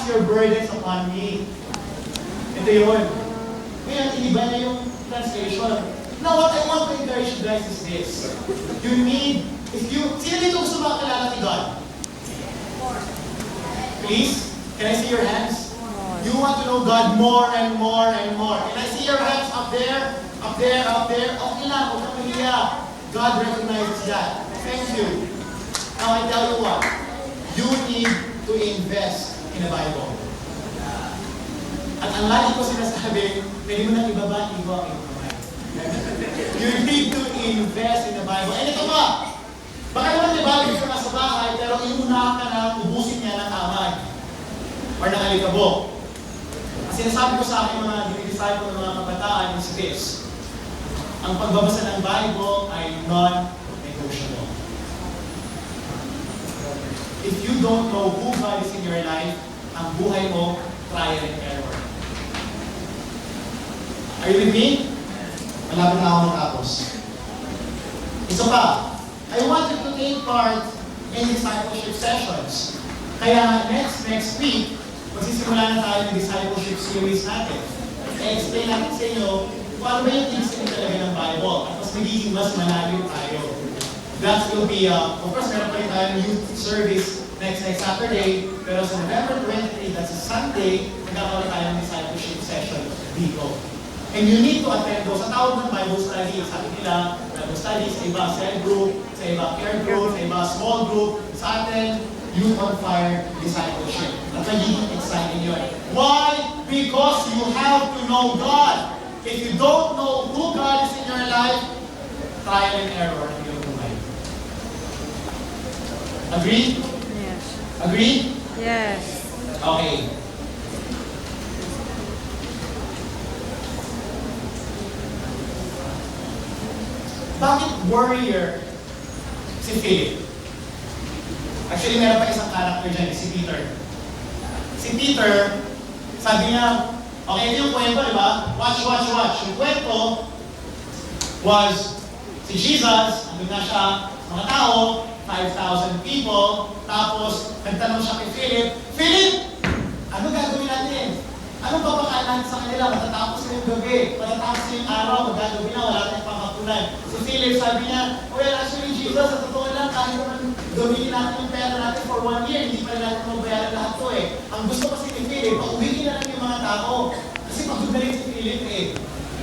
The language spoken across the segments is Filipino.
Cast your burdens upon me. Ito yun. Ngayon, iniba na yung translation. Now, what I want to encourage you guys is this. You need, sino dito gusto makakilala ni God? Please, can I see your hands? You want to know God more and more and more. Can I see your hands up there? Up there, up there? Okay lang, huwag kang mahiya. God recognizes that. Thank you. Now, I tell you what. You need to invest in the Bible. At ang lagi ko sinasabi, pwede mo nang ibaba, igo ang iyong kamay. You need to invest in the Bible. And ito ba? Baka naman may Bible ka sa bahay, pero iunahan ka na ubusin niya ng amay. Or ng alikabok. Ang sinasabi ko sa akin mga dinidisciple ng mga kabataan is this. Ang pagbabasa ng Bible ay non-negotiable. If you don't know who God is in your life, ang buhay mo, trial and error. Are you with me? Malapit na ako matapos. Isa pa, I want you to take part in discipleship sessions. Kaya next week, magsisimula na tayo ng discipleship series natin. I-explain natin sa inyo kung ano ba yung things talaga ng Bible at mas magiging mas malalim tayo. That will be, of course, meron pa rin tayong youth service next Saturday, pero sa November 23, that's a Sunday, magkakaroon tayo ng discipleship session dito. And you need to attend those. Sa tawag ng Bible study, sabi nila, Bible study, sa iba cell group, sa iba care group, sa iba small group, sa atin, Youth on Fire discipleship. At nagiging exciting yun. Why? Because you have to know God. If you don't know who God is in your life, trial and error in your life. Agree? Yes. Agree? Yes. Okay. Bakit warrior si Philip? Actually, meron pa isang character dyan, si Peter. Si Peter, sabi niya, okay, ito yung kwento, di ba? Watch. Yung kwento was si Jesus, andun na siya, mga tao, 5,000 people, tapos nagtanong siya kay Philip, Philip, ano gagawin natin? Anong papakain natin sa kanila? Matatapos na yung gabi, matatapos na yung araw, magagawin na, wala tayong panghapunan. Si Philip sabi niya, well, actually, Jesus, sa totoo lang, kahit naman gawin natin yung pera natin for 1 year, hindi pa rin natin mabayaran lahat to eh. Ang gusto kasi ni Philip, pauwiin na lang yung mga tao. Kasi pagod na rin si Philip eh.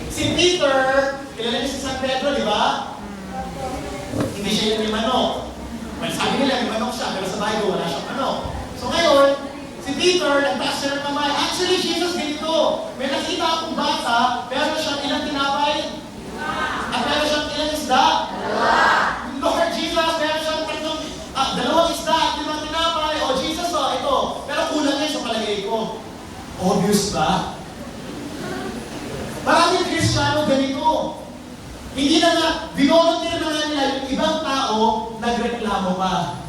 Si Peter, kilala niyo si San Pedro, di ba? Hindi siya yung manok. Well, sabi nila, may manok siya, pero sa Bible, wala siyang manok. So ngayon, si Peter, nagtaas siya ng kamay. Actually, Jesus, ganito. May nakita akong bata, pero siyang ilang tinapay? At meron siyang ilang isda? Lord Jesus, meron siyang dalawang isda at 5 tinapay. O Jesus, ito. Pero kulang yan sa palagay ko. Obvious ba? Maraming Kristiyano ganito. Hindi na nga, binolunteer na nga nila yung ibang tao, nagreklamo pa.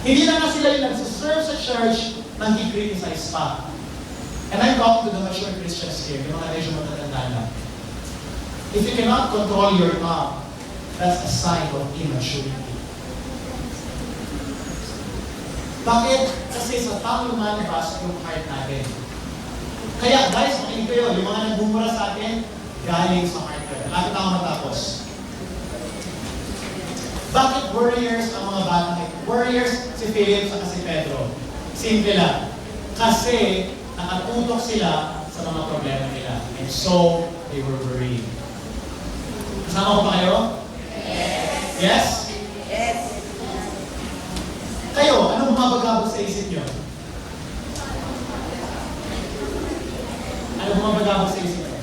Hindi na nga sila yung nagsiserve sa church, nag-criticize pa. And I'm talking to the mature Christians here, yung mga medyo matatanda na. If you cannot control your tongue, that's a sign of immaturity. Bakit? Kasi sa tongue lumalabas yung heart natin. Kaya guys, makinig kayo, yung mga nagbumura sa atin, galing sa heart ko. Lapit ako matapos. Bakit warriors ang mga bata? Warriors si Philip at si Pedro. Simple lang. Kasi nakatutok sila sa mga problema nila. And so, they were worried. Kasama ko pa kayo? Yes? Yes. Kayo, anong bumabagabag sa isip nyo? Ano bumabagabag sa isip nyo?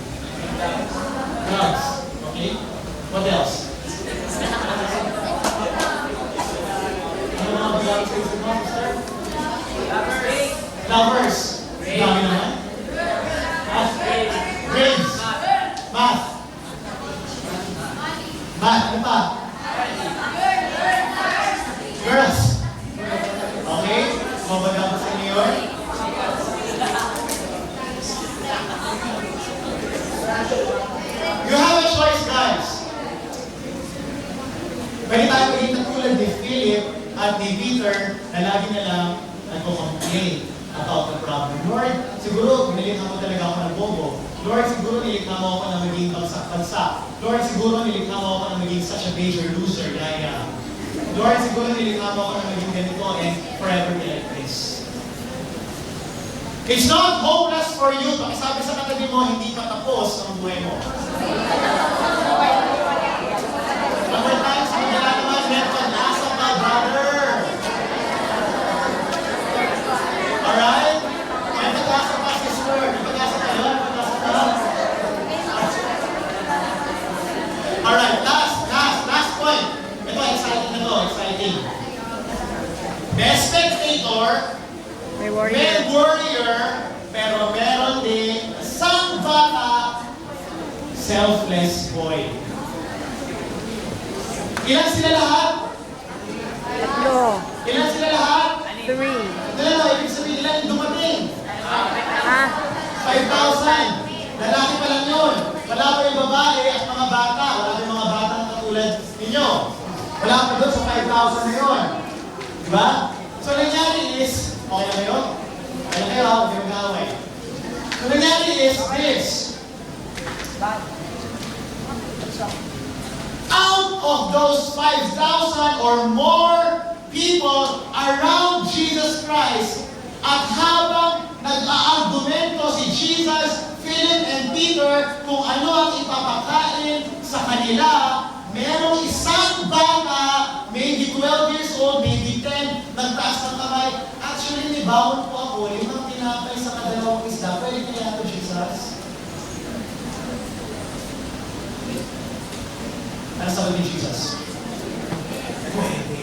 Drugs. Okay? What else? Ano bumabagabag sa isip mo, sister? Lovers. Dami naman. Grades. Math. Math. Ano pa? Girls. Okay? Bumabagabag sa inyo yun? You have a choice, guys. Pwede tayo maging tulad ni Philip at ni Peter na lagi na lang nagko-complain. about the problem. Lord, siguro nilikha mo talaga ako ng bobo. Lord, siguro nilikha mo ako na maging bagsak-bagsak. Lord, siguro nilikha mo ako na maging such a major loser, gaya. Lord, siguro nilikha mo ako na maging ganito and forever be like this. It's not hopeless for you. Pakisabi sa katabi mo, hindi pa tapos ang buhay mo. Number times, hindi na naman meron pag-asa pa, brother. Alright? May pag-asa pa, sister. May pag-asa pa yun, pag-asa pa. Alright, last point. Ito, exciting na to, exciting. May spectator, May warrior. may warrior, pero meron din isang bata, selfless boy. Ilan sila lahat? Tatlo. Ilan sila lahat? 3. Ano, ibig sabihin ilan yung dumating? Ah, 5,000. Lalaki pa lang yun. Wala pa yung babae at mga bata. Wala pa yung mga bata na katulad ninyo. Wala pa doon sa 5,000 na yun. Diba? So, nangyari is, okay na yun? Okay na kayo, huwag yung gawin. So, nangyari is this. Out of those 5,000 or more people around Jesus Christ, at habang nag-aargumento si Jesus, Philip and Peter kung ano ang ipapakain sa kanila, merong isang bata, maybe 12 years old, maybe 10, nagtaas ng kamay. Actually, may bawon po ako, yung mga tinapay sa kadalawang isda, pwede kaya ito, Jesus? Ano sabi ni Jesus? Pwede.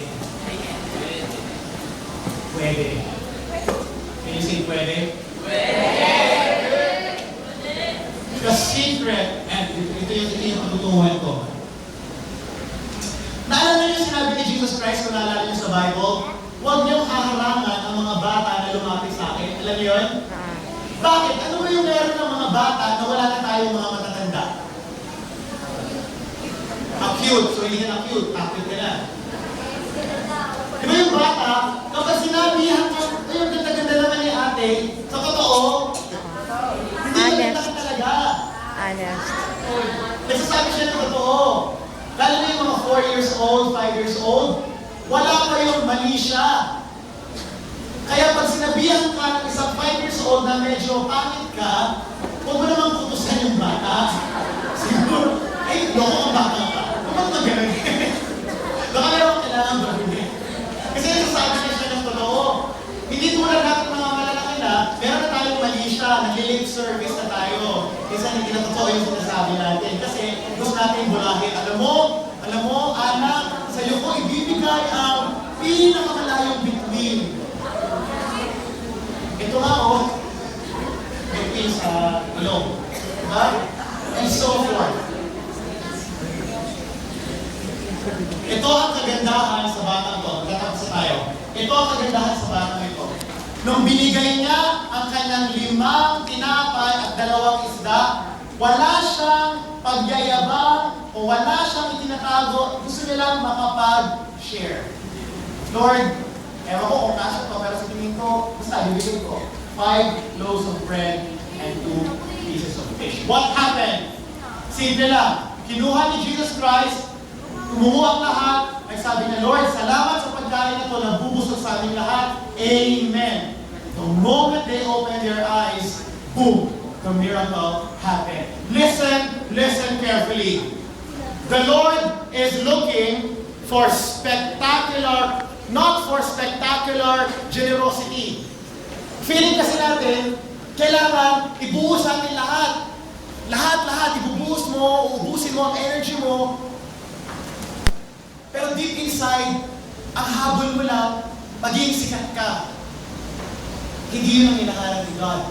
Pwede. Can you say pwede? Pwede! The secret, and ito yung patutunguhan ko. Naalala niyo sinabi ni Jesus Christ kung naalala niyo sa Bible? Huwag niyong haharangan ang mga bata na lumapit sa akin. Alam niyo yun? Bakit? Ano ba yung meron ng mga bata na wala na tayong mga matatanda? Acute. So, hindi ka acute. Acute ka na. Di ba yung bata, kapag sinabihan ka, ayun, ganda-ganda naman ni ate, sa totoo, hindi mo ganda ka talaga. honest. Nagsasabi siya ng totoo. Lalo na yung mga 4 years old, 5 years old, wala pa yung mali siya. Kaya pag sinabihan ka ng isang 5 years old na medyo pangit ka, huwag mo namang kutusan yung bata. Siguro, ay, loko ang bata ka. Huwag mo ganun. Baka meron kailangan ba? Kasi nagsasabi na siya ng totoo. Hindi tulad natin mga malalaki na, meron na tayong mali siya, nag-late service na tayo. Kasi hindi na totoo yung sinasabi natin. Kasi gusto natin bulahin. Alam mo, anak, sa iyo ko ibibigay ang pinakamalayong bituin. Ito nga bituin sa ilong. Diba? And so forth. Ito ang kagandahan sa batang to. Magtatapos na tayo. Ito ang kagandahan sa batang ito. Nung binigay niya ang kanyang 5 tinapay at 2 isda, wala siyang pagyayabang o wala siyang itinatago. Gusto nilang makapag-share. Lord, ewan ko kung nasa pa, pero sa tingin ko, basta bibigay ko 5 loaves of bread and 2 pieces of fish. What happened? Simple lang. Kinuha ni Jesus Christ, tumuha ang lahat, nagsabi niya, Lord, salamat sa pagkain na ito, nabubusog sa aming lahat. Amen. The moment they opened their eyes, boom, the miracle happened. Listen carefully. The Lord is looking for spectacular, not for spectacular generosity. Feeling kasi natin, kailangan ibuhos natin lahat. Lahat, ibubuhos mo, uubusin mo ang energy mo. Pero deep inside, ang habol mo lang, maging sikat ka. Hindi yun ang hinahanap ni God.